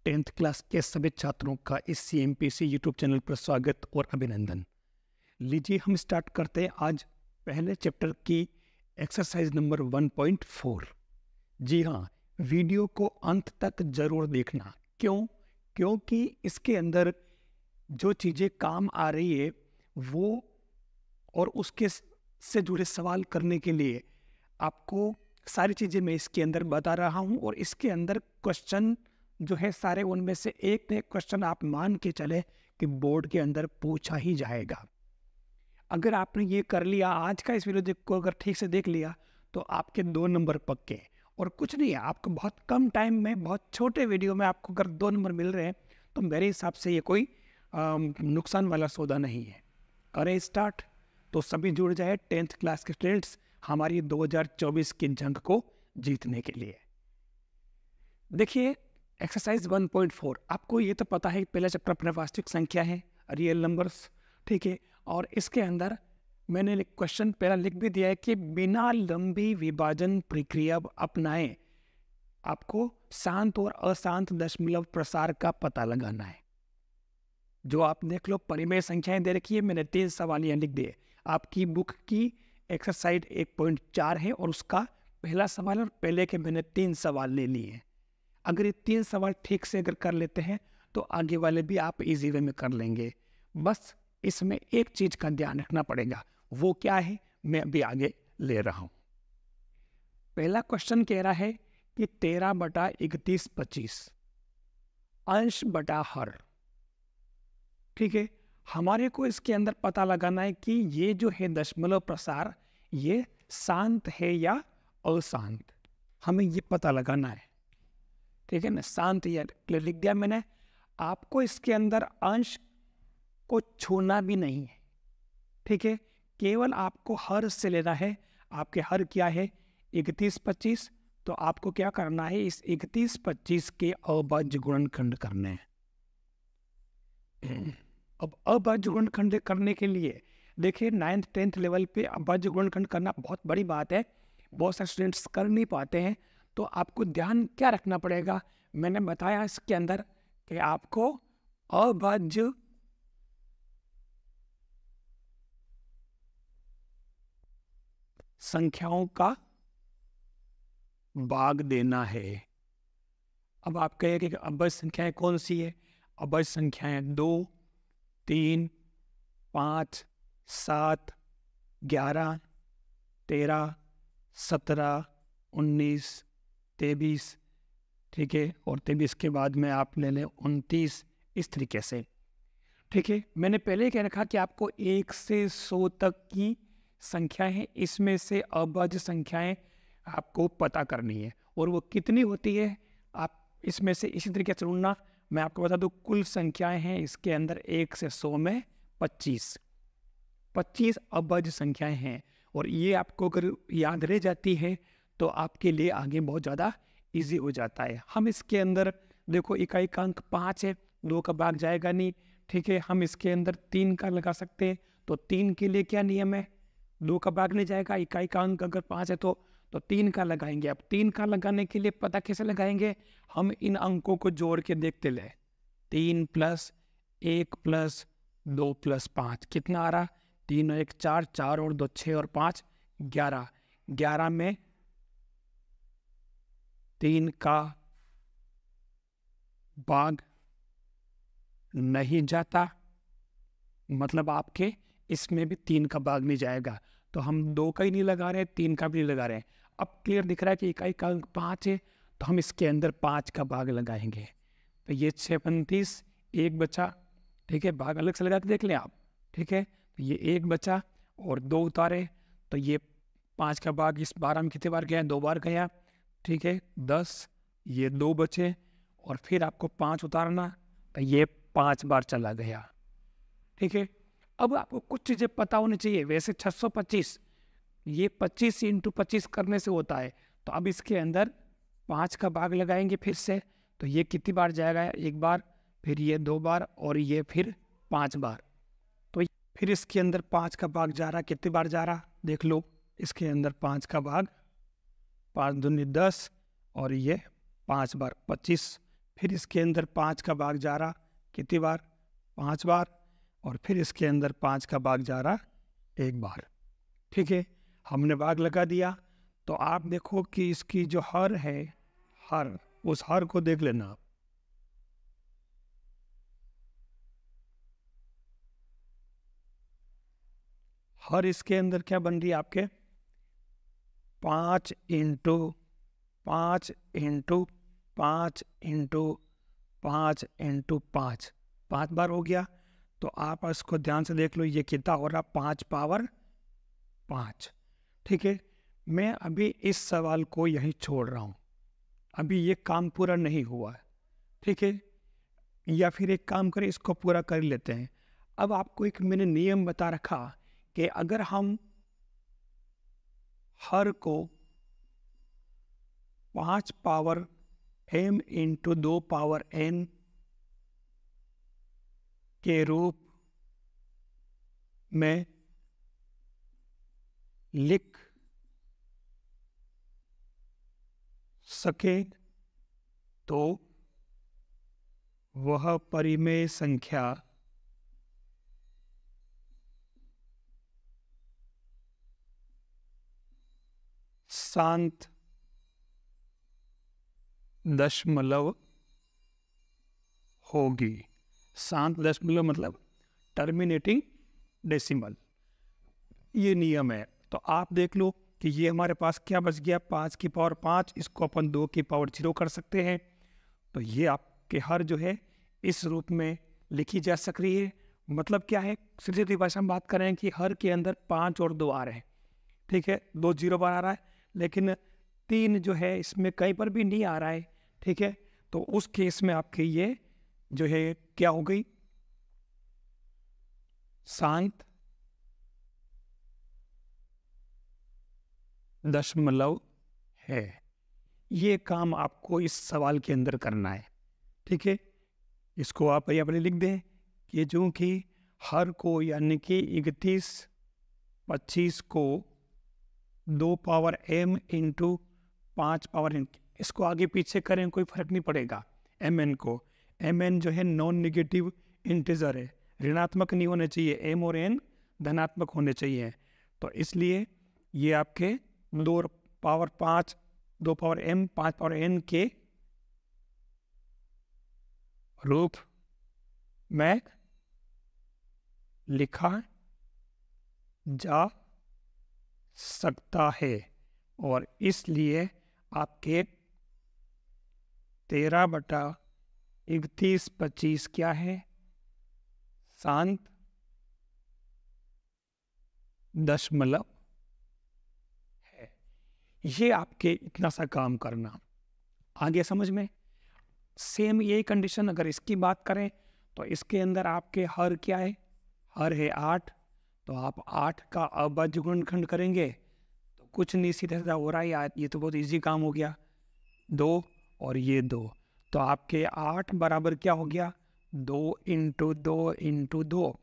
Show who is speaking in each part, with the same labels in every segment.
Speaker 1: 10th class के सभी छात्रों का इस CMPC यूट्यूब चैनल पर स्वागत और अभिनंदन। लीजिए हम स्टार्ट करते हैं आज पहले चैप्टर की एक्सरसाइज नंबर 1.4। जी हाँ, वीडियो को अंत तक जरूर देखना। क्यों? क्योंकि इसके अंदर जो चीज़ें काम आ रही है वो और उसके से जुड़े सवाल करने के लिए आपको सारी चीज़ें मैं इसके अंदर बता रहा हूँ। और इसके अंदर क्वेश्चन जो है सारे, उनमें से एक न एक क्वेश्चन आप मान के चले कि बोर्ड के अंदर पूछा ही जाएगा। अगर आपने ये कर लिया, आज का इस वीडियो को अगर ठीक से देख लिया, तो आपके 2 नंबर पक्के। और कुछ नहीं है, आपको बहुत कम टाइम में, बहुत छोटे वीडियो में आपको अगर 2 नंबर मिल रहे हैं तो मेरे हिसाब से ये कोई नुकसान वाला सौदा नहीं है। करें स्टार्ट, तो सभी जुड़ जाए 10th क्लास के स्टूडेंट्स हमारी 2024 की जंग को जीतने के लिए। देखिए एक्सरसाइज 1.4, आपको ये तो पता है पहला चैप्टर अपना वास्तविक संख्या है, रियल नंबर्स, ठीक है। और इसके अंदर मैंने क्वेश्चन पहला लिख भी दिया है कि बिना लंबी विभाजन प्रक्रिया अपनाएं आपको शांत और अशांत दशमलव प्रसार का पता लगाना है। जो आप देख लो, परिमेय संख्याएं दे रखी है, मैंने 3 सवाल यहाँ लिख दिए। आपकी बुक की एक्सरसाइज 1.4 है और उसका पहला सवाल और पहले के मैंने 3 सवाल ले लिए हैं। अगर ये 3 सवाल ठीक से अगर कर लेते हैं तो आगे वाले भी आप इजी वे में कर लेंगे। बस इसमें एक चीज का ध्यान रखना पड़ेगा, वो क्या है मैं अभी आगे ले रहा हूं। पहला क्वेश्चन कह रहा है कि 13/31/25 अंश बटा हर, ठीक है। हमारे को इसके अंदर पता लगाना है कि ये जो है दशमलव प्रसार, ये शांत है या अशांत, हमें ये पता लगाना है, ठीक है ना। शांत या लिख दिया मैंने। आपको इसके अंदर अंश को छूना भी नहीं है, ठीक है। केवल आपको हर से लेना है। आपके हर क्या है? 31/25। तो आपको क्या करना है? इस 31/25 के अभाज्य गुणनखंड करने हैं। अब अभाज्य गुणनखंड करने के लिए देखिए 9th 10th लेवल पे अभाज्य गुणनखंड करना बहुत बड़ी बात है, बहुत सारे स्टूडेंट्स कर नहीं पाते हैं। तो आपको ध्यान क्या रखना पड़ेगा? मैंने बताया इसके अंदर कि आपको अभाज्य संख्याओं का भाग देना है। अब आप कहेंगे कि अभाज्य संख्याएं कौन सी है? अभाज्य संख्याएं 2, 3, 5, 7, 11, 13, 17, 19, 23, ठीक है। और 23 के बाद में आप ले लें 29, इस तरीके से, ठीक है। मैंने पहले ही कह रखा कि आपको 1 से 100 तक की संख्याएं हैं, इसमें से अभाज्य संख्याएं आपको पता करनी है। और वो कितनी होती है आप इसमें से इसी तरीके से ढूंढना। मैं आपको बता दूं, कुल संख्याएं हैं इसके अंदर 1 से 100 में 25 अभाज्य संख्याएं हैं। और ये आपको अगर याद रह जाती है तो आपके लिए आगे बहुत ज़्यादा इजी हो जाता है। हम इसके अंदर देखो, इकाई का अंक 5 है, 2 का भाग जाएगा नहीं, ठीक है। हम इसके अंदर 3 का लगा सकते हैं। तो 3 के लिए क्या नियम है? 2 का भाग नहीं जाएगा। इकाई का अंक अगर 5 है तो 3 का लगाएंगे। अब 3 का लगाने के लिए पता कैसे लगाएंगे? हम इन अंकों को जोड़ के देखते ले। 3 + 1 + 2 + 5 कितना आ रहा? 3 और 1 4, 4 और 2 6 और 5 11। 11 में 3 का भाग नहीं जाता, मतलब आपके इसमें भी 3 का भाग नहीं जाएगा। तो हम 2 का ही नहीं लगा रहे, 3 का भी नहीं लगा रहे। अब क्लियर दिख रहा है कि इकाई का अंक 5 है, तो हम इसके अंदर 5 का भाग लगाएंगे। तो ये 6 35, 1 बचा, ठीक है। भाग अलग से लगा के देख लें आप, ठीक है। तो ये 1 बचा और 2 उतारे, तो ये 5 का भाग इस 12 में कितने बार गया? 2 बार गया, ठीक है। 10, ये 2 बचे और फिर आपको 5 उतारना, तो ये 5 बार चला गया, ठीक है। अब आपको कुछ चीज़ें पता होनी चाहिए। वैसे 625 ये 25 × 25 करने से होता है। तो अब इसके अंदर 5 का भाग लगाएंगे फिर से, तो ये कितनी बार जाएगा? 1 बार, फिर ये 2 बार और ये फिर 5 बार। तो फिर इसके अंदर 5 का भाग जा रहा, कितनी बार जा रहा देख लो। इसके अंदर 5 का भाग, 5 दूनी 10 और ये 5 बार 25, फिर इसके अंदर 5 का भाग जा रहा कितनी बार, 5 बार, और फिर इसके अंदर 5 का भाग जा रहा 1 बार। ठीक है, हमने भाग लगा दिया। तो आप देखो कि इसकी जो हर है, हर, उस हर को देख लेना आप। हर इसके अंदर क्या बन रही है आपके, 5 इंटू 5 इंटू 5 इंटू 5 इंटू 5, 5 बार हो गया। तो आप इसको ध्यान से देख लो, ये कितना हो रहा, 5 पावर 5। ठीक है, मैं अभी इस सवाल को यहीं छोड़ रहा हूँ, अभी ये काम पूरा नहीं हुआ है। ठीक है, या फिर एक काम करें, इसको पूरा कर लेते हैं। अब आपको एक मैंने नियम बता रखा कि अगर हम हर को 5 power m into 2 power n के रूप में लिख सके तो वह परिमेय संख्या शांत दशमलव होगी। शांत दशमलव मतलब टर्मिनेटिंग डेसिमल, ये नियम है। तो आप देख लो कि ये हमारे पास क्या बच गया, 5 की पावर 5, इसको अपन 2 की पावर 0 कर सकते हैं। तो ये आपके हर जो है इस रूप में लिखी जा सक रही है। मतलब क्या है, सीधी सीधी भाषा में बात करें कि हर के अंदर 5 और 2 आ रहे हैं। ठीक है, 2 0 बार आ रहा है, लेकिन 3 जो है इसमें कहीं पर भी नहीं आ रहा है। ठीक है, तो उस केस में आपके ये जो है क्या हो गई, शांत दशमलव है। ये काम आपको इस सवाल के अंदर करना है। ठीक है, इसको आप यहाँ पर लिख दें कि जो कि हर को यानी कि 31 25 को 2 power m into 5 power n, इसको आगे पीछे करें कोई फर्क नहीं पड़ेगा। mn को, mn जो है नॉन नेगेटिव इंटीजर है, ऋणात्मक नहीं होने चाहिए, m और n धनात्मक होने चाहिए। तो इसलिए ये आपके 2 power 5, 2 power m 5 power n के रूप में लिखा जा सकता है। और इसलिए आपके 13/31/25 क्या है, शांत दशमलव है। ये आपके इतना सा काम करना, आगे समझ में। सेम यही कंडीशन अगर इसकी बात करें तो इसके अंदर आपके हर क्या है, हर है 8। तो आप 8 का अभाज्य गुणनखंड करेंगे तो कुछ नहीं, सीधा सीधा हो रहा है, ये तो बहुत इजी काम हो गया, 2 और ये 2। तो आपके 8 बराबर क्या हो गया, 2 इंटू 2 इंटू 2,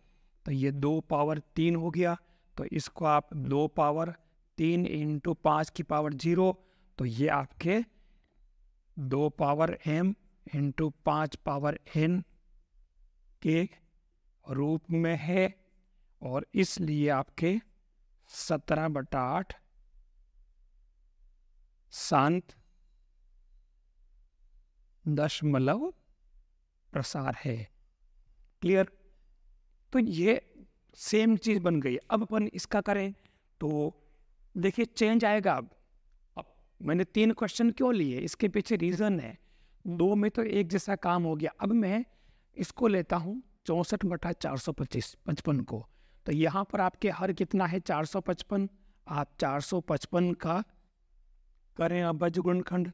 Speaker 1: तो ये 2 पावर 3 हो गया। तो इसको आप 2 पावर 3 इंटू 5 की पावर 0, तो ये आपके 2 power m into 5 power n के रूप में है। और इसलिए आपके 17/8 शांत दशमलव प्रसार है। क्लियर? तो ये सेम चीज बन गई। अब अपन इसका करें तो देखिए चेंज आएगा। अब मैंने 3 क्वेश्चन क्यों लिए, इसके पीछे रीजन है। 2 में तो एक जैसा काम हो गया। अब मैं इसको लेता हूँ 64/455 को। तो यहाँ पर आपके हर कितना है, 455। आप 455 का करें अभाज्य गुणनखंड।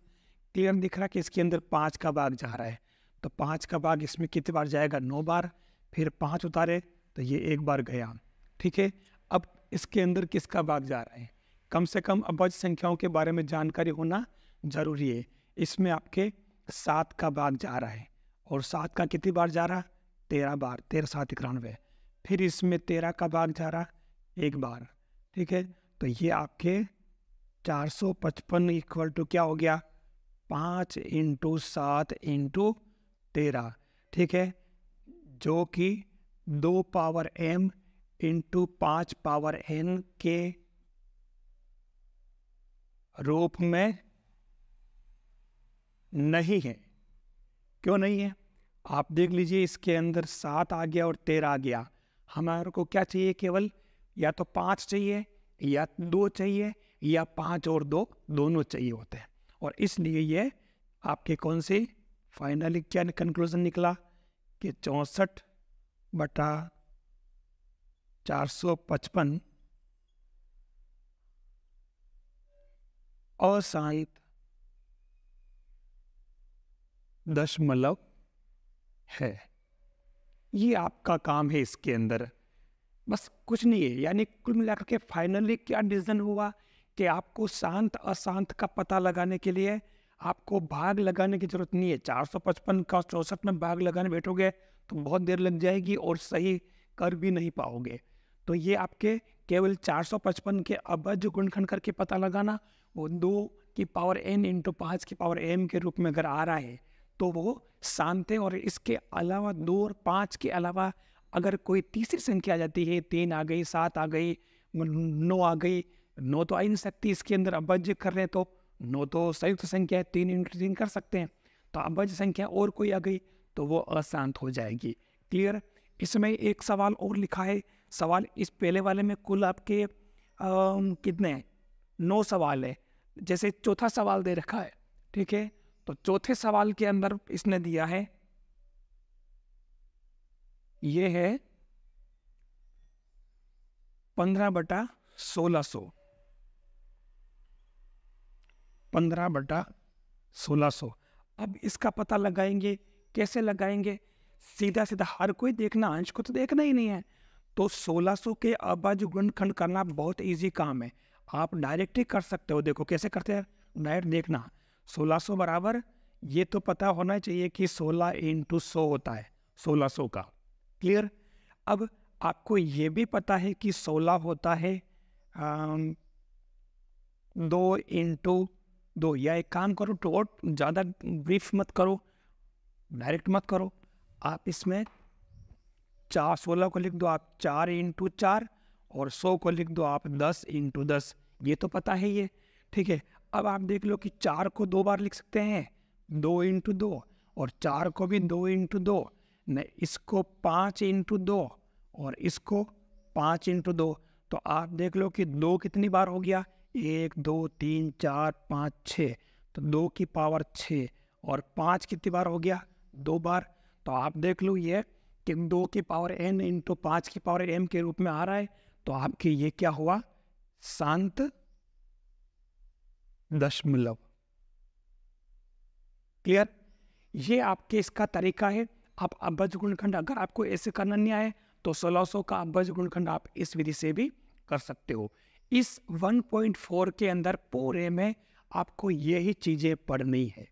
Speaker 1: क्लियर दिख रहा है कि इसके अंदर 5 का भाग जा रहा है। तो 5 का भाग इसमें कितनी बार जाएगा, 9 बार। फिर 5 उतारे तो ये 1 बार गया। ठीक है, अब इसके अंदर किसका भाग जा रहा है, कम से कम अभाज्य संख्याओं के बारे में जानकारी होना जरूरी है। इसमें आपके 7 का भाग जा रहा है, और 7 का कितनी बार जा रहा, 13 बार, 13 7 91। फिर इसमें 13 का भाग जा रहा 1 बार। ठीक है, तो ये आपके 455 इक्वल टू क्या हो गया, 5 इंटू 7 इंटू 13, ठीक है, जो कि 2 power m into 5 power n के रूप में नहीं है। क्यों नहीं है? आप देख लीजिए, इसके अंदर 7 आ गया और 13 आ गया। हमारे को क्या चाहिए? केवल या तो 5 चाहिए या 2 चाहिए या 5 और 2 दोनों चाहिए होते हैं। और इसलिए ये आपके कौन से फाइनली क्या कंक्लूजन निकला कि 64/455 अशांत दशमलव है। ये आपका काम है इसके अंदर, बस कुछ नहीं है। यानी कुल मिलाकर के फाइनली क्या डिसीजन हुआ कि आपको शांत अशांत का पता लगाने के लिए आपको भाग लगाने की जरूरत नहीं है। 455 का 64 में भाग लगाने बैठोगे तो बहुत देर लग जाएगी और सही कर भी नहीं पाओगे। तो ये आपके केवल 455 के अभाज्य गुणनखंड करके पता लगाना, वो 2 की पावर n इंटू 5 की पावर m के रूप में अगर आ रहा है तो वो शांत है। और इसके अलावा 2 और 5 के अलावा अगर कोई तीसरी संख्या आ जाती है, 3 आ गई, 7 आ गई, 9 आ गई, 9 तो आ ही नहीं सकती इसके अंदर, अभाज्य कर रहे हैं तो 9 तो संयुक्त संख्या है, 3 इंटू 3 कर सकते हैं। तो अभाज्य संख्या और कोई आ गई तो वो अशांत हो जाएगी। क्लियर? इसमें एक सवाल और लिखा है। सवाल इस पहले वाले में कुल आपके कितने 9 सवाल है। जैसे चौथा सवाल दे रखा है, ठीक है, तो चौथे सवाल के अंदर इसने दिया है, ये है 15/1600। 15/1600। अब इसका पता लगाएंगे, कैसे लगाएंगे? सीधा सीधा हर कोई देखना, अंश को तो देखना ही नहीं है। तो 1600 के अभाज्य गुणनखंड करना बहुत इजी काम है, आप डायरेक्ट ही कर सकते हो। देखो कैसे करते हैं, डायरेक्ट देखना। 1600 बराबर, ये तो पता होना चाहिए कि 16 इंटू 100 होता है 1600 का। क्लियर? अब आपको ये भी पता है कि 16 होता है 2 इंटू 2। या एक काम करो, तो ज़्यादा ब्रीफ मत करो, डायरेक्ट मत करो, आप इसमें 16 को लिख दो आप 4 इंटू 4 और 100 को लिख दो आप 10 इंटू 10। ये तो पता है ये, ठीक है। अब आप देख लो कि 4 को 2 बार लिख सकते हैं, 2 इंटू 2, और 4 को भी 2 इंटू 2, न इसको 5 इंटू 2 और इसको 5 इंटू 2। तो आप देख लो कि 2 कितनी बार हो गया, 1 2 3 4 5 6, तो 2 की पावर 6, और 5 कितनी बार हो गया, 2 बार। तो आप देख लो ये कि 2 की पावर n इंटू 5 की पावर m के रूप में आ रहा है। तो आपके ये क्या हुआ, शांत दशमलव। क्लियर? ये आपके इसका तरीका है। आप अभाज्य गुणनखंड अगर आपको ऐसे करना नहीं आए तो 1600 का अभाज्य गुणनखंड आप इस विधि से भी कर सकते हो। इस 1.4 के अंदर पूरे में आपको यही चीजें पढ़नी है,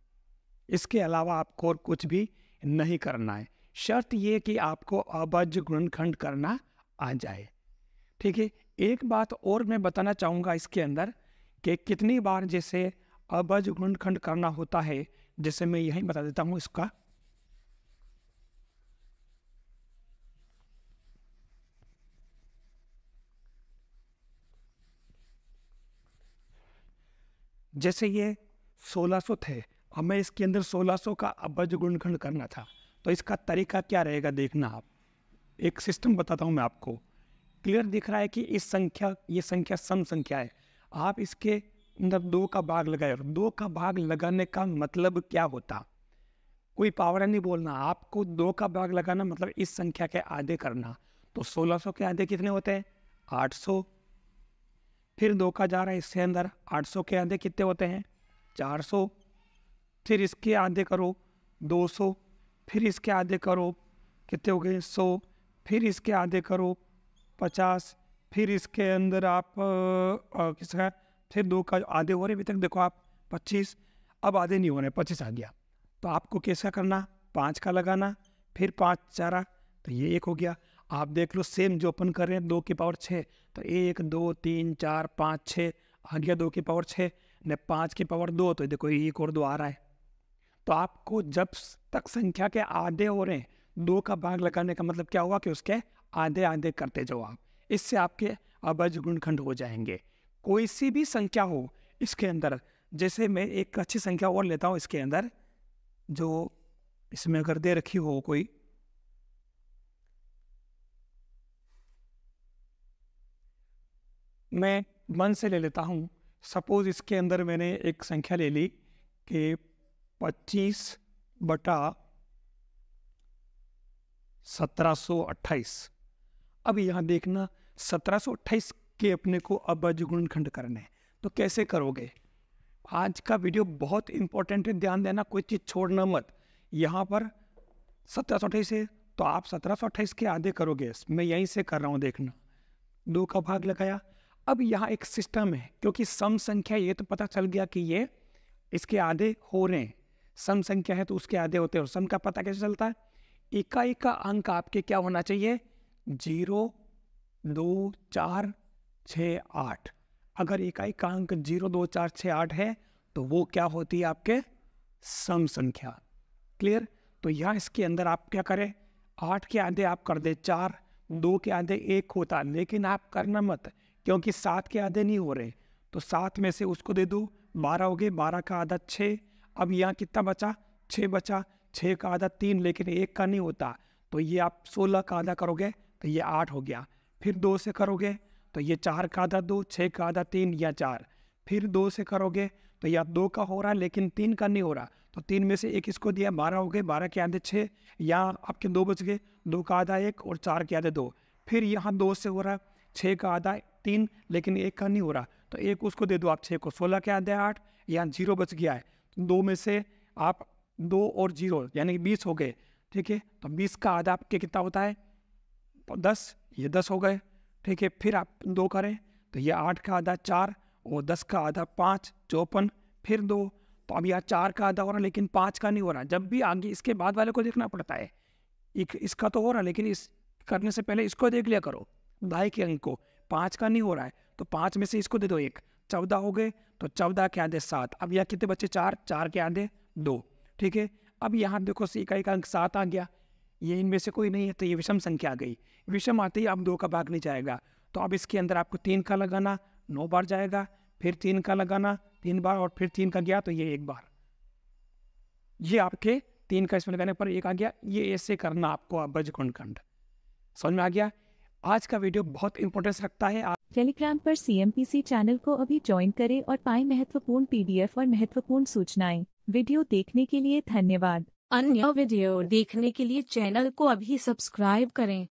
Speaker 1: इसके अलावा आपको और कुछ भी नहीं करना है। शर्त ये कि आपको अभाज्य गुणनखंड करना आ जाए, ठीक है। एक बात और मैं बताना चाहूँगा इसके अंदर कि कितनी बार जैसे अभाज्य गुणनखंड करना होता है, जैसे मैं यही बता देता हूँ इसका। जैसे ये 1600 थे, अब मैं इसके अंदर 1600 का अभाज्य गुणनखंड करना था, तो इसका तरीका क्या रहेगा देखना आप। एक सिस्टम बताता हूँ मैं आपको। क्लियर दिख रहा है कि ये संख्या सम संख्या है। आप इसके अंदर 2 का भाग लगाए, और 2 का भाग लगाने का मतलब क्या होता, कोई पावर नहीं बोलना, आपको 2 का भाग लगाना मतलब इस संख्या के आधे करना। तो 1600 के आधे कितने होते हैं, 800। फिर 2 का जा रहा है इसके अंदर, 800 के आधे कितने होते हैं, 400। फिर इसके आधे करो 200, फिर इसके आधे करो कितने हो गए 100, फिर इसके आधे करो 50, फिर इसके अंदर आप किसका, फिर 2 का आधे हो रहे अभी तक, देखो आप 25। अब आधे नहीं हो रहे, 25 आ गया। तो आपको कैसा करना, 5 का लगाना, फिर 5 4, तो ये 1 हो गया। आप देख लो सेम जो अपन कर रहे हैं 2 की पावर 6, तो 1 2 3 4 5 6 आ गया 2 की पावर 6 ने 5 की पावर 2, तो देखो 1 और 2 आ रहा है। तो आपको जब तक संख्या के आधे हो रहे हैं, 2 का भाग लगाने का मतलब क्या हुआ कि उसके आधे आधे करते जाओ आप, इससे आपके अभाज्य गुणनखंड हो जाएंगे। कोई सी भी संख्या हो इसके अंदर, जैसे मैं एक अच्छी संख्या और लेता हूँ इसके अंदर, जो इसमें अगर दे रखी हो कोई, मैं मन से ले लेता हूँ। सपोज इसके अंदर मैंने एक संख्या ले ली कि 25/1728। अब यहाँ देखना 1728 के अपने को अभाज्य गुणनखंड करने हैं, तो कैसे करोगे? आज का वीडियो बहुत इंपॉर्टेंट है, ध्यान देना, कोई चीज़ छोड़ना मत। यहाँ पर 1728 है तो आप 1728 के आधे करोगे, मैं यहीं से कर रहा हूँ, देखना 2 का भाग लगाया। अब यहाँ एक सिस्टम है, क्योंकि सम संख्या ये तो पता चल गया कि ये इसके आधे हो रहे हैं, सम संख्या है तो उसके आधे होते हैं। और सम का पता कैसे चलता है? इकाई का अंक आपके क्या होना चाहिए? 0, 2, 4, 6, 8। अगर इकाई का अंक 0, 2, 4, 6, 8 है तो वो क्या होती है? आपके सम संख्या। क्लियर? तो यहाँ इसके अंदर आप क्या करें? 8 के आधे आप कर दे 4, 2 के आधे 1 होता, लेकिन आप करना मत, क्योंकि 7 के आधे नहीं हो रहे, तो 7 में से उसको दे दो, 12 हो गए, 12 का आधा 6। अब यहाँ कितना बचा? 6 बचा, 6 का आधा 3, लेकिन 1 का नहीं होता, तो ये आप 16 का आधा करोगे तो ये 8 हो गया। फिर 2 से करोगे तो ये 4 का आधा 2, 6 का आधा 3 या 4। फिर 2 से करोगे तो या 2 का हो रहा है लेकिन 3 का नहीं हो रहा, तो 3 में से 1 इसको दिया, 12 हो गए, 12 के आधे 6, यहाँ आपके 2 बच गए, 2 का आधा 1 और 4 के आधे 2। फिर यहाँ 2 से हो रहा है 6 का आधा 3, लेकिन 1 का नहीं हो रहा, तो 1 उसको दे दो आप 6 को, 16 के आधे 8, यहाँ 0 बच गया है, 2 में से आप 2 और 0 यानी कि 20 हो गए। ठीक है, तो 20 का आधा आपके कितना होता है? 10, ये 10 हो गए। ठीक है, फिर आप 2 करें तो ये 8 का आधा 4 और 10 का आधा 5, 54, फिर 2, तो अब यहाँ 4 का आधा हो रहा लेकिन 5 का नहीं हो रहा। जब भी आगे इसके बाद वाले को देखना पड़ता है, इसका तो हो रहा लेकिन इस करने से पहले इसको देख लिया करो, दाएं के अंक को। 5 का नहीं हो रहा है तो 5 में से इसको दे दो 1, 14 हो गए, तो 14 के आधे 7। अब यहाँ कितने बच्चे? 4, 4 के आधे 2। ठीक है, अब यहाँ देखो इकाई का अंक 7 आ गया, ये इनमें से कोई नहीं है तो ये विषम संख्या आ गई। विषम आते ही अब 2 का भाग नहीं जाएगा, तो अब इसके अंदर आपको 3 का लगाना, 9 बार जाएगा, फिर 3 का लगाना 3 बार, और फिर 3 का गया तो ये 1 बार। ये आपके 3 का इसमें लगाने पर 1 आ गया। ये ऐसे करना आपको अभाज्य गुणनखंड। समझ में आ गया? आज का वीडियो बहुत इंपॉर्टेंस रखता है।
Speaker 2: टेलीग्राम पर CMPC चैनल को अभी ज्वाइन करें और पाएं महत्वपूर्ण PDF और महत्वपूर्ण सूचनाएं। वीडियो देखने के लिए धन्यवाद।
Speaker 3: अन्य वीडियो देखने के लिए चैनल को अभी सब्सक्राइब करें।